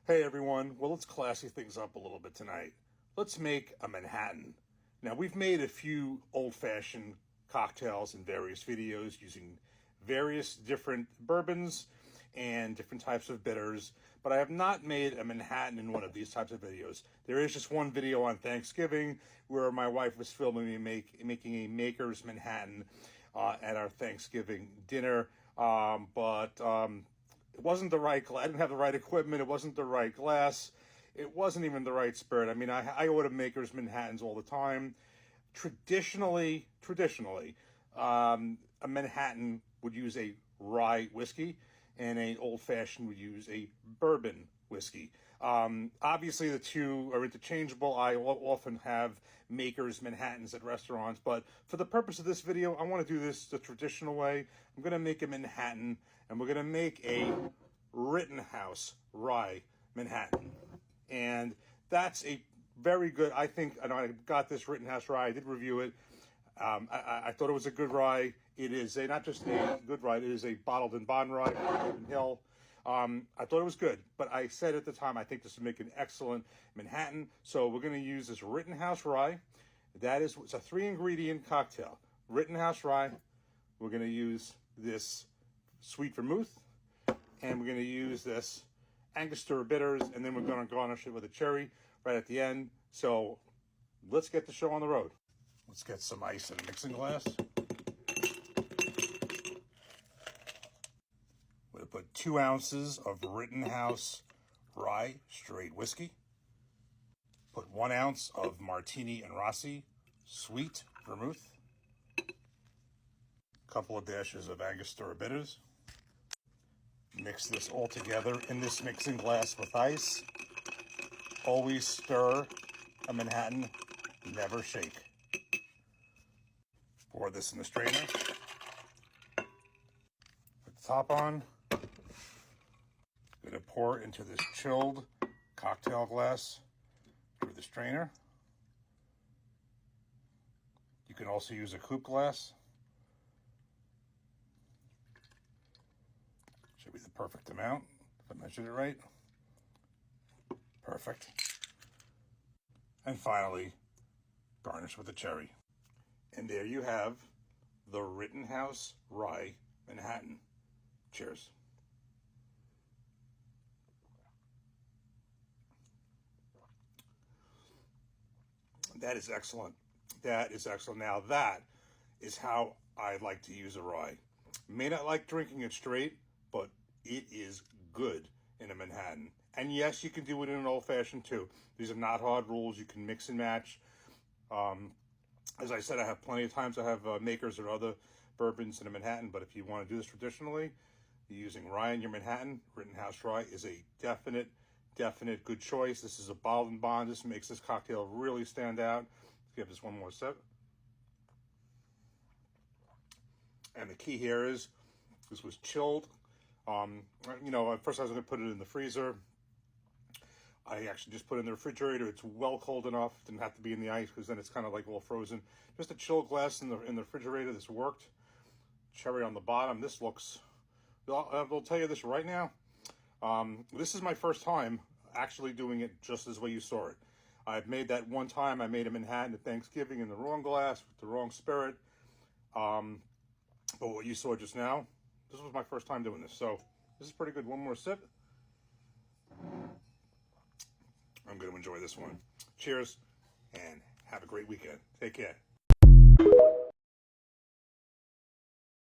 Hey everyone, well let's classy things up a little bit tonight. Let's make a Manhattan. Now we've made a few old-fashioned cocktails in various videos using various different bourbons and different types of bitters, but I have not made a Manhattan in one of these types of videos. There is just one video on Thanksgiving where my wife was filming me making a Maker's Manhattan at our Thanksgiving dinner, it wasn't the right glass. I didn't have the right equipment. It wasn't the right glass. It wasn't even the right spirit. I mean, I order Maker's Manhattans all the time. Traditionally, a Manhattan would use a rye whiskey, and an old-fashioned would use a bourbon whiskey. Obviously, the two are interchangeable. I often have Maker's Manhattans at restaurants, but for the purpose of this video, I want to do this the traditional way. I'm going to make a Manhattan, and we're going to make a Rittenhouse rye Manhattan. And that's a very good, I think, I got this Rittenhouse rye. I did review it. I thought it was a good rye. It is not just a good rye, it is a bottled in bond rye from Golden Hill. I thought it was good, but I said at the time, I think this would make an excellent Manhattan. So we're going to use this Rittenhouse rye. It's a 3-ingredient cocktail. Rittenhouse rye. We're going to use this sweet vermouth, and we're going to use this Angostura bitters, and then we're going to garnish it with a cherry right at the end. So let's get the show on the road. Let's get some ice in a mixing glass. We're going to put 2 ounces of Rittenhouse rye straight whiskey. Put 1 ounce of Martini and Rossi sweet vermouth. A couple of dashes of Angostura bitters. Mix this all together in this mixing glass with ice. Always stir a Manhattan, never shake. Pour this in the strainer. Put the top on. Going to pour it into this chilled cocktail glass through the strainer. You can also use a coupe glass. Should be the perfect amount, if I measured it right. Perfect. And finally, garnish with a cherry. And there you have the Rittenhouse Rye Manhattan. Cheers. That is excellent. That is excellent. Now that is how I like to use a rye. May not like drinking it straight, but it is good in a Manhattan. And yes, you can do it in an old-fashioned too. These are not hard rules. You can mix and match. As I said, I have plenty of times I have Makers or other bourbons in a Manhattan, but if you want to do this traditionally, you're using rye in your Manhattan. Rittenhouse Rye is a definite good choice. This is a bottled and bond. This makes this cocktail really stand out. Let's give this one more sip. And the key here is this was chilled. At first I was going to put it in the freezer. I actually just put it in the refrigerator. It's well cold enough. It didn't have to be in the ice because then it's kind of like all frozen. Just a chilled glass in the refrigerator. This worked. Cherry on the bottom. This looks, I'll tell you this right now. This is my first time actually doing it just as way you saw it. I've made that one time. I made a Manhattan at Thanksgiving in the wrong glass with the wrong spirit. But what you saw just now, this was my first time doing this. So this is pretty good. One more sip. I'm going to enjoy this one. Cheers and have a great weekend. Take care.